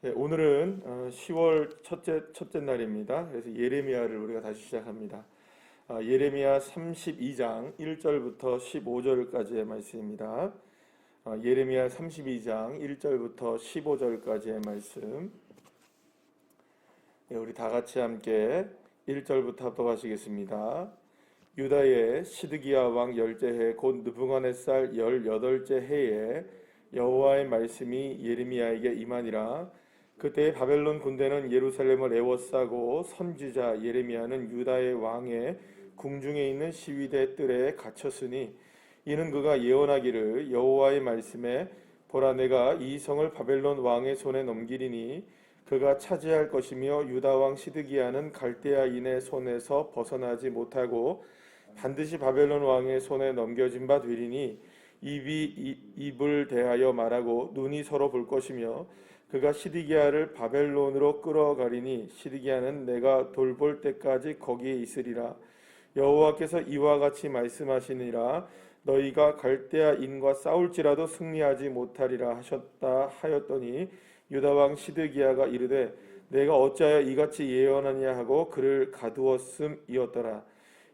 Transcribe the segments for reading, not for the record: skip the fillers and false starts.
오늘은 10월 첫째 날입니다. 그래서 예레미야를 우리가 다시 시작합니다. 예레미야 32장 1절부터 15절까지의 말씀입니다. 예레미야 32장 1절부터 15절까지의 말씀. 우리 다 같이 함께 1절부터 합독하시겠습니다. 유다의 시드기야 왕 열째 해 곧 느부갓네살 18째 해에 여호와의 말씀이 예레미야에게 임하니라. 그때 바벨론 군대는 예루살렘을 에워싸고 선지자 예레미야는 유다의 왕의 궁중에 있는 시위대 뜰에 갇혔으니 이는 그가 예언하기를 여호와의 말씀에 보라 내가 이 성을 바벨론 왕의 손에 넘기리니 그가 차지할 것이며 유다 왕 시드기야는 갈대아인의 손에서 벗어나지 못하고 반드시 바벨론 왕의 손에 넘겨진 바 되리니 입이 입을 대하여 말하고 눈이 서로 볼 것이며 그가 시드기야를 바벨론으로 끌어가리니 시드기야는 내가 돌볼 때까지 거기에 있으리라. 여호와께서 이와 같이 말씀하시니라. 너희가 갈대아인과 싸울지라도 승리하지 못하리라 하셨다 하였더니 유다 왕 시드기야가 이르되 내가 어찌하여 이같이 예언하냐 하고 그를 가두었음이었더라.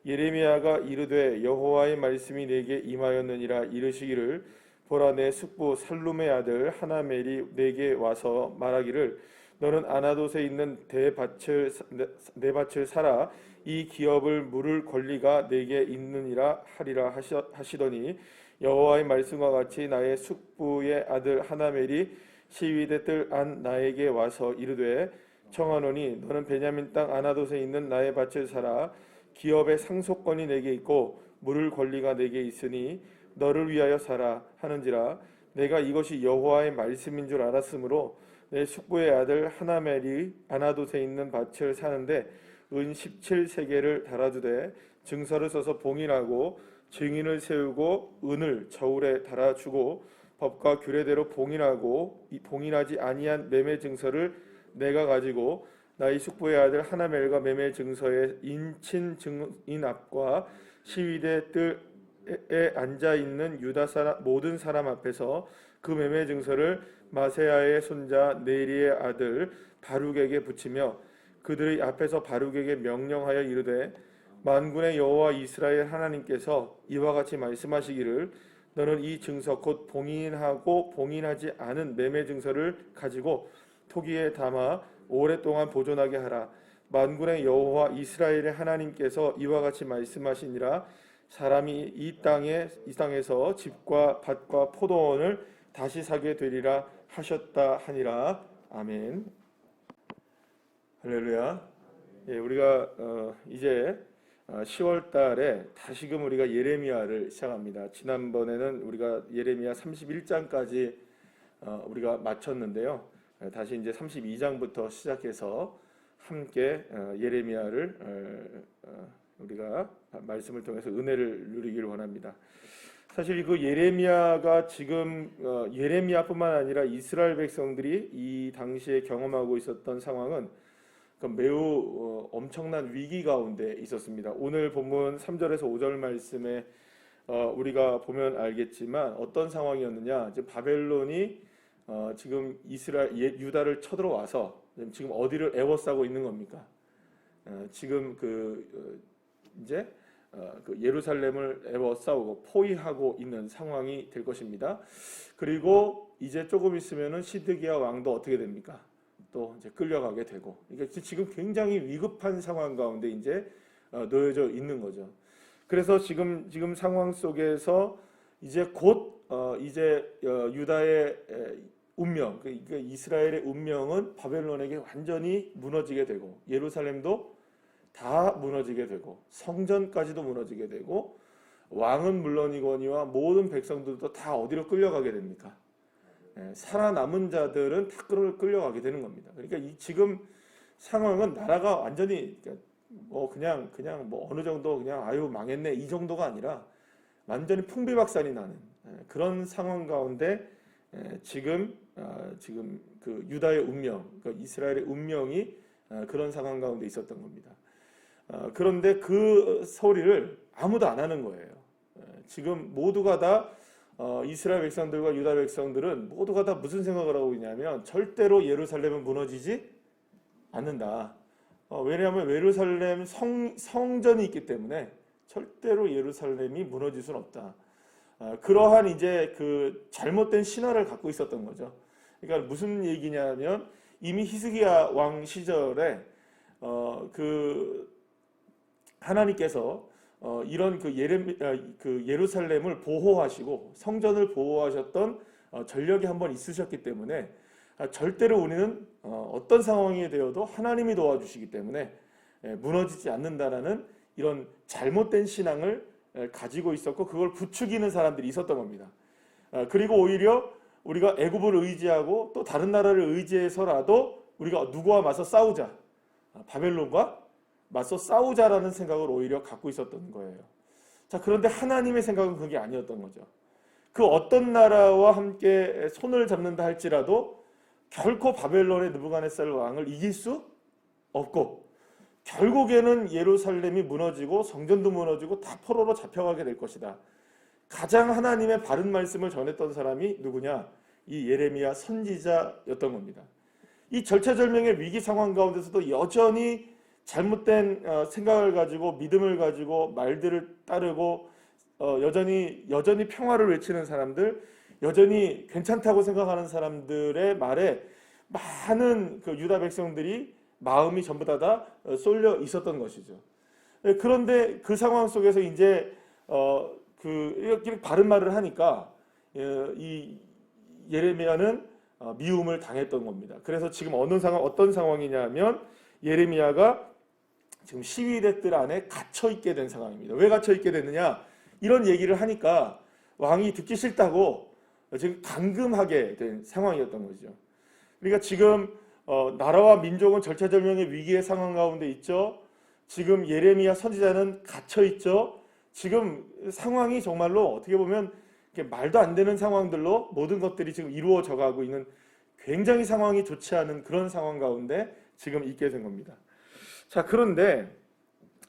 예레미야가 이르되 여호와의 말씀이 내게 임하였느니라. 이르시기를 보라 내 숙부 살룸의 아들 하나멜이 내게 와서 말하기를 너는 아나돗에 있는 내 밭을 사라. 이 기업을 물을 권리가 내게 있느니라 하리라 하시더니 여호와의 말씀과 같이 나의 숙부의 아들 하나멜이 시위대 뜰 안 나에게 와서 이르되 청하노니 너는 베냐민 땅 아나돗에 있는 나의 밭을 사라. 기업의 상속권이 내게 있고 물을 권리가 내게 있으니 너를 위하여 사라 하는지라. 내가 이것이 여호와의 말씀인 줄 알았으므로 내 숙부의 아들 하나멜이 아나돗에 있는 밭을 사는데 은 17세겔을 달아주되 증서를 써서 봉인하고 증인을 세우고 은을 저울에 달아주고 법과 규례대로 봉인하고 봉인하지 아니한 매매 증서를 내가 가지고 나의 숙부의 아들 하나멜과 매매 증서의 인친 증인 앞과 시위대 뜰에 앉아 있는 유다 사람 모든 사람 앞에서 그 매매 증서를 마세야의 손자 네리의 아들 바룩에게 붙이며 그들의 앞에서 바룩에게 명령하여 이르되 만군의 여호와 이스라엘 하나님께서 이와 같이 말씀하시기를 너는 이 증서 곧 봉인하고 봉인하지 않은 매매 증서를 가지고 토기에 담아 오랫동안 보존하게 하라. 만군의 여호와 이스라엘의 하나님께서 이와 같이 말씀하시니라. 사람이 이 땅에서 집과 밭과 포도원을 다시 사게 되리라 하셨다 하니라. 아멘. 할렐루야. 우리가 이제 10월 달에 다시금 우리가 예레미야를 시작합니다. 지난번에는 우리가 예레미야 31장까지 우리가 마쳤는데요. 다시 이제 32장부터 시작해서 함께 예레미야를 우리가 말씀을 통해서 은혜를 누리기를 원합니다. 사실 그 예레미야가 지금 예레미야뿐만 아니라 이스라엘 백성들이 이 당시에 경험하고 있었던 상황은 매우 엄청난 위기 가운데 있었습니다. 오늘 본문 3절에서 5절 말씀에 우리가 보면 알겠지만 어떤 상황이었느냐. 지금 바벨론이 지금 유다를 쳐들어와서 지금 어디를 에워싸고 있는 겁니까? 지금 이제 그 예루살렘을 에워싸고 포위하고 있는 상황이 될 것입니다. 그리고 이제 조금 있으면은 시드기야 왕도 어떻게 됩니까? 또 이제 끌려가게 되고, 그러니까 지금 굉장히 위급한 상황 가운데 이제 놓여져 있는 거죠. 그래서 지금 상황 속에서 이제 곧 유다의 운명, 그러니까 이스라엘의 운명은 바벨론에게 완전히 무너지게 되고 예루살렘도 다 무너지게 되고 성전까지도 무너지게 되고 왕은 물론이거니와 모든 백성들도 다 어디로 끌려가게 됩니까? 살아남은 자들은 다 끌려가게 되는 겁니다. 그러니까 지금 상황은 나라가 완전히 그냥 어느 정도 그냥 아유 망했네 이 정도가 아니라 완전히 풍비박산이 나는 그런 상황 가운데 지금 그 유다의 운명, 그러니까 이스라엘의 운명이 그런 상황 가운데 있었던 겁니다. 그런데 그 소리를 아무도 안 하는 거예요. 지금 모두가 다 이스라엘 백성들과 유다 백성들은 모두가 다 무슨 생각을 하고 있냐면 절대로 예루살렘은 무너지지 않는다. 왜냐하면 예루살렘 성전이 있기 때문에 절대로 예루살렘이 무너질 수는 없다. 그러한 이제 그 잘못된 신화를 갖고 있었던 거죠. 그러니까 무슨 얘기냐면 이미 히스기야 왕 시절에 그 하나님께서 이런 그 예루살렘을 보호하시고 성전을 보호하셨던 전력이 한번 있으셨기 때문에 절대로 우리는 어떤 상황이 되어도 하나님이 도와주시기 때문에 무너지지 않는다라는 이런 잘못된 신앙을 가지고 있었고 그걸 부추기는 사람들이 있었던 겁니다. 그리고 오히려 우리가 애굽을 의지하고 또 다른 나라를 의지해서라도 우리가 누구와 맞서 싸우자, 바벨론과 맞서 싸우자라는 생각을 오히려 갖고 있었던 거예요. 자, 그런데 하나님의 생각은 그게 아니었던 거죠. 그 어떤 나라와 함께 손을 잡는다 할지라도 결코 바벨론의 느부갓네살 왕을 이길 수 없고 결국에는 예루살렘이 무너지고 성전도 무너지고 다 포로로 잡혀가게 될 것이다. 가장 하나님의 바른 말씀을 전했던 사람이 누구냐? 이 예레미야 선지자였던 겁니다. 이 절체절명의 위기 상황 가운데서도 여전히 잘못된 생각을 가지고 믿음을 가지고 말들을 따르고 여전히 평화를 외치는 사람들, 여전히 괜찮다고 생각하는 사람들의 말에 많은 그 유다 백성들이 마음이 전부 다 쏠려 있었던 것이죠. 그런데 그 상황 속에서 이제 이렇게 바른 말을 하니까 이 예레미야는 미움을 당했던 겁니다. 그래서 지금 어떤 상황이냐면 예레미야가 지금 시위대들 안에 갇혀 있게 된 상황입니다. 왜 갇혀 있게 됐느냐? 이런 얘기를 하니까 왕이 듣기 싫다고 지금 감금하게 된 상황이었던 거죠. 그러니까 지금 나라와 민족은 절체절명의 위기의 상황 가운데 있죠. 지금 예레미야 선지자는 갇혀 있죠. 지금 상황이 정말로 어떻게 보면 말도 안 되는 상황들로 모든 것들이 지금 이루어져 가고 있는 굉장히 상황이 좋지 않은 그런 상황 가운데 지금 있게 된 겁니다. 자, 그런데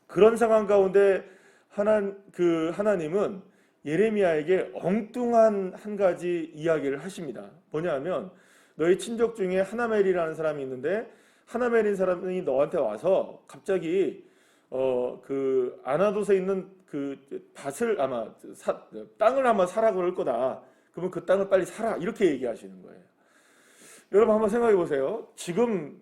그런 상황 가운데 하나님은 예레미야에게 엉뚱한 한 가지 이야기를 하십니다. 뭐냐면 너희 친족 중에 하나멜이라는 사람이 있는데 하나멜인 사람이 너한테 와서 갑자기 그 아나돗에 있는 그 밭을 땅을 아마 사라 그럴 거다. 그러면 그 땅을 빨리 사라 이렇게 얘기하시는 거예요. 여러분 한번 생각해 보세요. 지금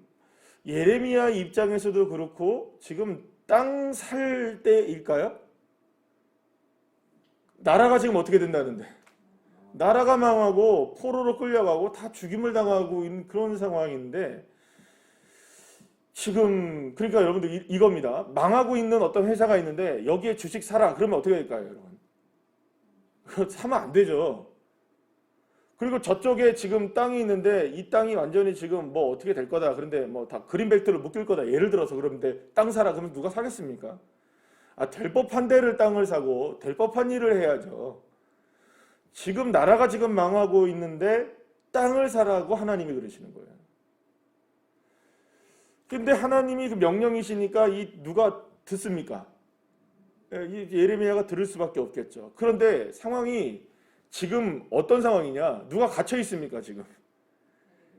예레미야 입장에서도 그렇고 지금 땅 살 때일까요? 나라가 지금 어떻게 된다는데? 나라가 망하고 포로로 끌려가고 다 죽임을 당하고 있는 그런 상황인데 지금 그러니까 여러분들 이겁니다. 망하고 있는 어떤 회사가 있는데 여기에 주식 사라 그러면 어떻게 될까요, 여러분? 그거 사면 안 되죠. 그리고 저쪽에 지금 땅이 있는데 이 땅이 완전히 지금 뭐 어떻게 될 거다. 그런데 뭐 다 그린벨트로 묶일 거다. 예를 들어서 그런데 땅 사라 그러면 누가 사겠습니까? 될 법한 데를 땅을 사고 될 법한 일을 해야죠. 지금 나라가 지금 망하고 있는데 땅을 사라고 하나님이 그러시는 거예요. 근데 하나님이 그 명령이시니까 누가 듣습니까? 이 예레미야가 들을 수밖에 없겠죠. 그런데 상황이 지금 어떤 상황이냐? 누가 갇혀 있습니까, 지금?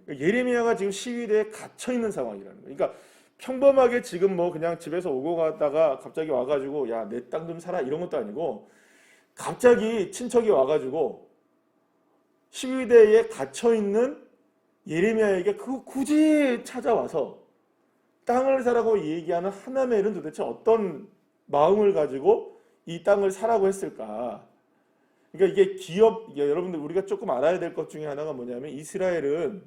예레미야가 지금 시위대에 갇혀 있는 상황이라는 거예요. 그러니까 평범하게 지금 뭐 그냥 집에서 오고 가다가 갑자기 와가지고 야, 내 땅 좀 사라 이런 것도 아니고 갑자기 친척이 와가지고 시위대에 갇혀 있는 예레미야에게 굳이 찾아와서 땅을 사라고 얘기하는 하나멜은 도대체 어떤 마음을 가지고 이 땅을 사라고 했을까? 그러니까 여러분들 우리가 조금 알아야 될 것 중에 하나가 뭐냐면 이스라엘은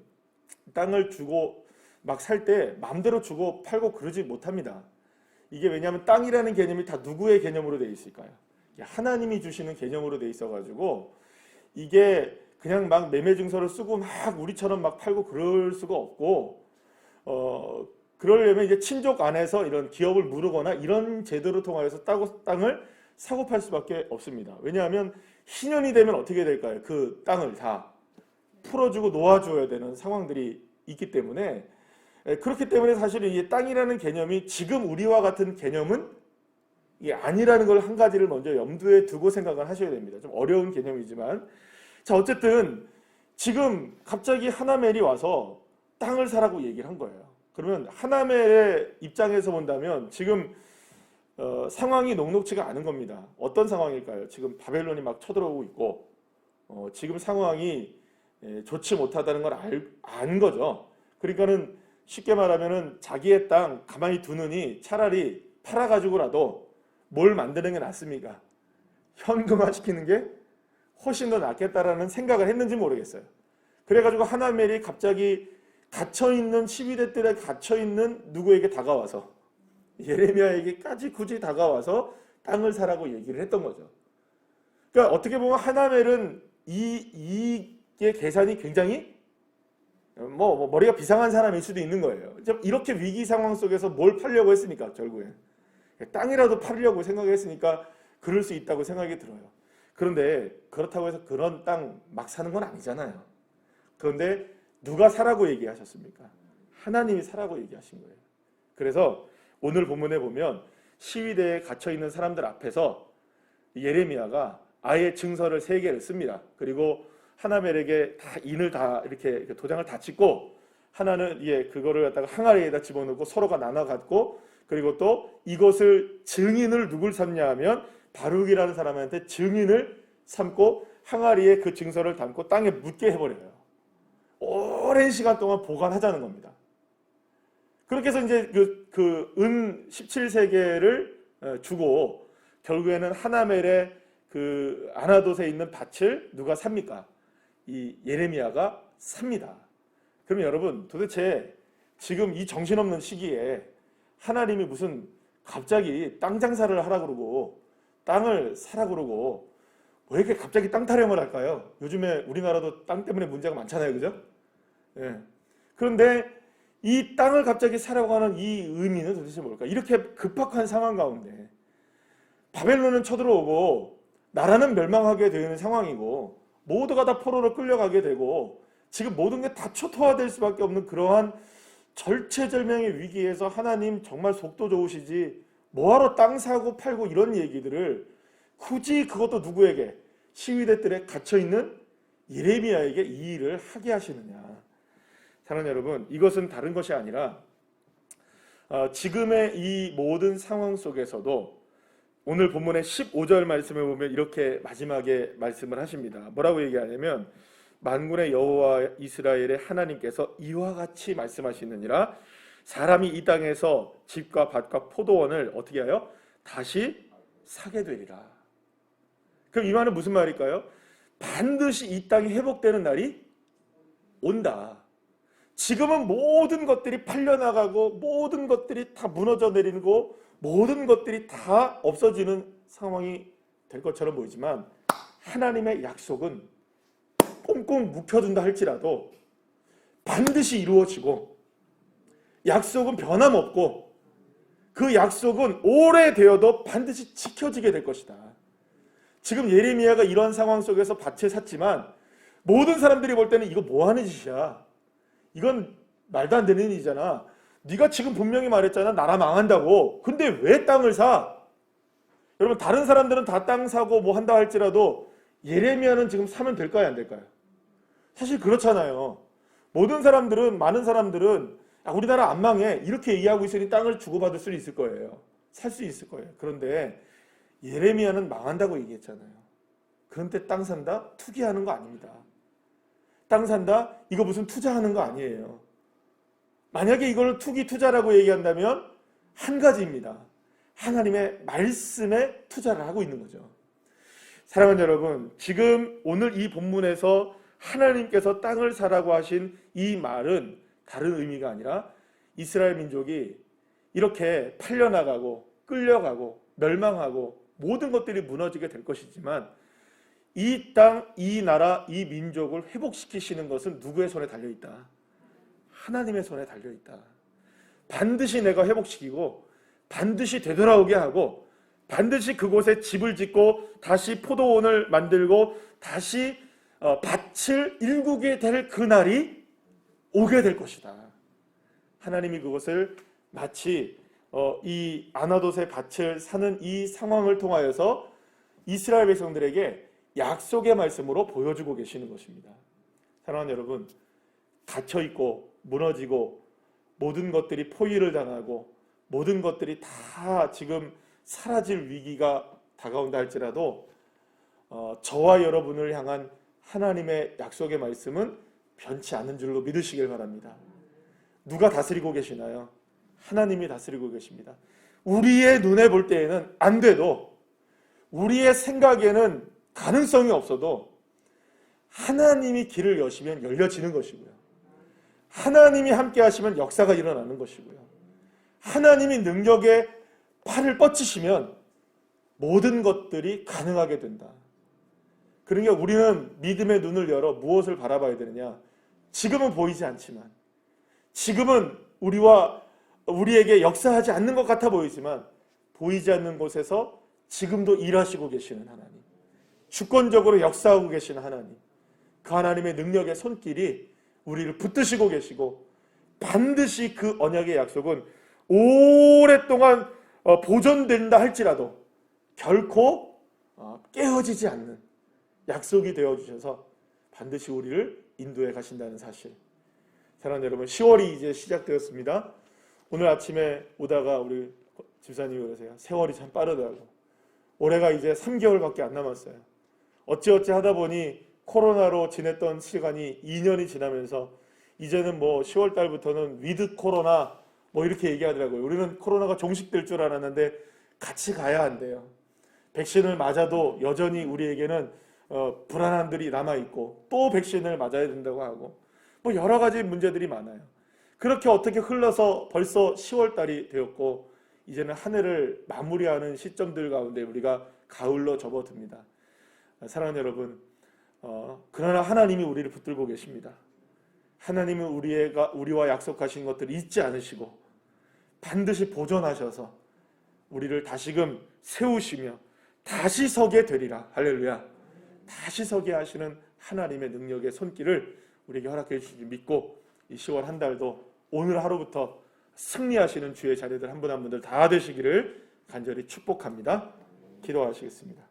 땅을 주고 막 살 때 마음대로 주고 팔고 그러지 못합니다. 이게 왜냐하면 땅이라는 개념이 다 누구의 개념으로 돼 있을까요? 하나님이 주시는 개념으로 돼 있어가지고 이게 그냥 막 매매 증서를 쓰고 막 우리처럼 막 팔고 그럴 수가 없고 그러려면 이제 친족 안에서 이런 기업을 무르거나 이런 제도를 통하여서 땅을 사고 팔 수밖에 없습니다. 왜냐하면 희년이 되면 어떻게 될까요? 그 땅을 다 풀어주고 놓아줘야 되는 상황들이 있기 때문에 그렇기 때문에 사실은 이 땅이라는 개념이 지금 우리와 같은 개념은 이게 아니라는 걸 한 가지를 먼저 염두에 두고 생각을 하셔야 됩니다. 좀 어려운 개념이지만 자, 어쨌든 지금 갑자기 하나멜이 와서 땅을 사라고 얘기를 한 거예요. 그러면 하나멜의 입장에서 본다면 지금 상황이 녹록지가 않은 겁니다. 어떤 상황일까요? 지금 바벨론이 막 쳐들어오고 있고 지금 상황이 좋지 못하다는 걸 안 거죠. 그러니까는 쉽게 말하면은 자기의 땅 가만히 두느니 차라리 팔아가지고라도 뭘 만드는 게 낫습니까? 현금화 시키는 게 훨씬 더 낫겠다라는 생각을 했는지 모르겠어요. 그래가지고 하나멜이 갑자기 갇혀있는 12대 뜰에 갇혀있는 누구에게 다가와서 예레미야에게까지 굳이 다가와서 땅을 사라고 얘기를 했던 거죠. 그러니까 어떻게 보면 하나멜은 이게 계산이 굉장히 머리가 비상한 사람일 수도 있는 거예요. 이렇게 위기 상황 속에서 뭘 팔려고 했습니까? 결국에 땅이라도 팔려고 생각했으니까 그럴 수 있다고 생각이 들어요. 그런데 그렇다고 해서 그런 땅 막 사는 건 아니잖아요. 그런데 누가 사라고 얘기하셨습니까? 하나님이 사라고 얘기하신 거예요. 그래서 오늘 본문에 보면 시위대에 갇혀있는 사람들 앞에서 예레미야가 아예 증서를 3개를 씁니다. 그리고 하나멜에게 다 인을 다 이렇게 도장을 다 찍고 하나는 그거를 갖다가 항아리에다 집어넣고 서로가 나눠 갖고 그리고 또 이것을 증인을 누굴 삼냐 하면 바룩이라는 사람한테 증인을 삼고 항아리에 그 증서를 담고 땅에 묻게 해버려요. 오랜 시간 동안 보관하자는 겁니다. 그렇게 해서 이제 그 은 17세계를 주고 결국에는 하나멜의 그 아나돗에 있는 밭을 누가 삽니까? 이 예레미야가 삽니다. 그럼 여러분 도대체 지금 이 정신없는 시기에 하나님이 무슨 갑자기 땅 장사를 하라 그러고 땅을 사라 그러고 왜 이렇게 갑자기 땅 타령을 할까요? 요즘에 우리나라도 땅 때문에 문제가 많잖아요. 그죠? 예. 그런데 이 땅을 갑자기 사라고 하는 이 의미는 도대체 뭘까? 이렇게 급박한 상황 가운데 바벨론은 쳐들어오고 나라는 멸망하게 되는 상황이고 모두가 다 포로로 끌려가게 되고 지금 모든 게 다 초토화될 수밖에 없는 그러한 절체절명의 위기에서 하나님 정말 속도 좋으시지 뭐하러 땅 사고 팔고 이런 얘기들을 굳이 그것도 누구에게? 시위대들에 갇혀있는 예레미야에게 이 일을 하게 하시느냐. 사랑하는 여러분, 이것은 다른 것이 아니라 지금의 이 모든 상황 속에서도 오늘 본문의 15절 말씀을 보면 이렇게 마지막에 말씀을 하십니다. 뭐라고 얘기하냐면 만군의 여호와 이스라엘의 하나님께서 이와 같이 말씀하시느니라 사람이 이 땅에서 집과 밭과 포도원을 어떻게 하여? 다시 사게 되리라. 그럼 이 말은 무슨 말일까요? 반드시 이 땅이 회복되는 날이 온다. 지금은 모든 것들이 팔려나가고 모든 것들이 다 무너져 내리고 모든 것들이 다 없어지는 상황이 될 것처럼 보이지만 하나님의 약속은 꽁꽁 묵혀둔다 할지라도 반드시 이루어지고 약속은 변함없고 그 약속은 오래되어도 반드시 지켜지게 될 것이다. 지금 예레미야가 이런 상황 속에서 밭을 샀지만 모든 사람들이 볼 때는 이거 뭐 하는 짓이야. 이건 말도 안 되는 일이잖아. 네가 지금 분명히 말했잖아. 나라 망한다고. 근데 왜 땅을 사? 여러분 다른 사람들은 다 땅 사고 뭐 한다 할지라도 예레미야는 지금 사면 될까요? 안 될까요? 사실 그렇잖아요. 모든 사람들은 많은 사람들은 우리나라 안 망해 이렇게 얘기하고 있으니 땅을 주고받을 수 있을 거예요. 살 수 있을 거예요. 그런데 예레미야는 망한다고 얘기했잖아요. 그런데 땅 산다? 투기하는 거 아닙니다. 땅 산다? 이거 무슨 투자하는 거 아니에요. 만약에 이걸 투자라고 얘기한다면 한 가지입니다. 하나님의 말씀에 투자를 하고 있는 거죠. 사랑하는 여러분, 지금 오늘 이 본문에서 하나님께서 땅을 사라고 하신 이 말은 다른 의미가 아니라 이스라엘 민족이 이렇게 팔려나가고 끌려가고 멸망하고 모든 것들이 무너지게 될 것이지만 이 땅, 이 나라, 이 민족을 회복시키시는 것은 누구의 손에 달려있다? 하나님의 손에 달려있다. 반드시 내가 회복시키고 반드시 되돌아오게 하고 반드시 그곳에 집을 짓고 다시 포도원을 만들고 다시 밭을 일구게 될 그날이 오게 될 것이다. 하나님이 그것을 마치 이 아나돗의 밭을 사는 이 상황을 통하여서 이스라엘 백성들에게 약속의 말씀으로 보여주고 계시는 것입니다. 사랑하는 여러분, 갇혀있고 무너지고 모든 것들이 포위를 당하고 모든 것들이 다 지금 사라질 위기가 다가온다 할지라도 저와 여러분을 향한 하나님의 약속의 말씀은 변치 않는 줄로 믿으시길 바랍니다. 누가 다스리고 계시나요? 하나님이 다스리고 계십니다. 우리의 눈에 볼 때에는 안 돼도, 우리의 생각에는 가능성이 없어도 하나님이 길을 여시면 열려지는 것이고요. 하나님이 함께 하시면 역사가 일어나는 것이고요. 하나님이 능력의 팔을 뻗치시면 모든 것들이 가능하게 된다. 그러니까 우리는 믿음의 눈을 열어 무엇을 바라봐야 되느냐? 지금은 보이지 않지만, 지금은 우리에게 역사하지 않는 것 같아 보이지만, 보이지 않는 곳에서 지금도 일하시고 계시는 하나님, 주권적으로 역사하고 계시는 하나님, 그 하나님의 능력의 손길이 우리를 붙드시고 계시고, 반드시 그 언약의 약속은 오랫동안 보존된다 할지라도 결코 깨어지지 않는 약속이 되어주셔서 반드시 우리를 인도해 가신다는 사실. 사랑하는 여러분, 10월이 이제 시작되었습니다. 오늘 아침에 오다가 우리 집사님이 그러세요. 세월이 참 빠르다고. 올해가 이제 3개월밖에 안 남았어요. 어찌어찌 하다 보니 코로나로 지냈던 시간이 2년이 지나면서 이제는 뭐 10월 달부터는 위드 코로나 뭐 이렇게 얘기하더라고요. 우리는 코로나가 종식될 줄 알았는데 같이 가야 한대요. 백신을 맞아도 여전히 우리에게는 불안함들이 남아있고 또 백신을 맞아야 된다고 하고 뭐 여러 가지 문제들이 많아요. 그렇게 어떻게 흘러서 벌써 10월 달이 되었고 이제는 한 해를 마무리하는 시점들 가운데 우리가 가을로 접어듭니다. 사랑하는 여러분, 그러나 하나님이 우리를 붙들고 계십니다. 하나님은 우리와 약속하신 것들을 잊지 않으시고 반드시 보존하셔서 우리를 다시금 세우시며 다시 서게 되리라. 할렐루야. 다시 서게 하시는 하나님의 능력의 손길을 우리에게 허락해 주시기 믿고 이 10월 한 달도 오늘 하루부터 승리하시는 주의 자녀들 한 분 한 분들 다 되시기를 간절히 축복합니다. 기도하시겠습니다.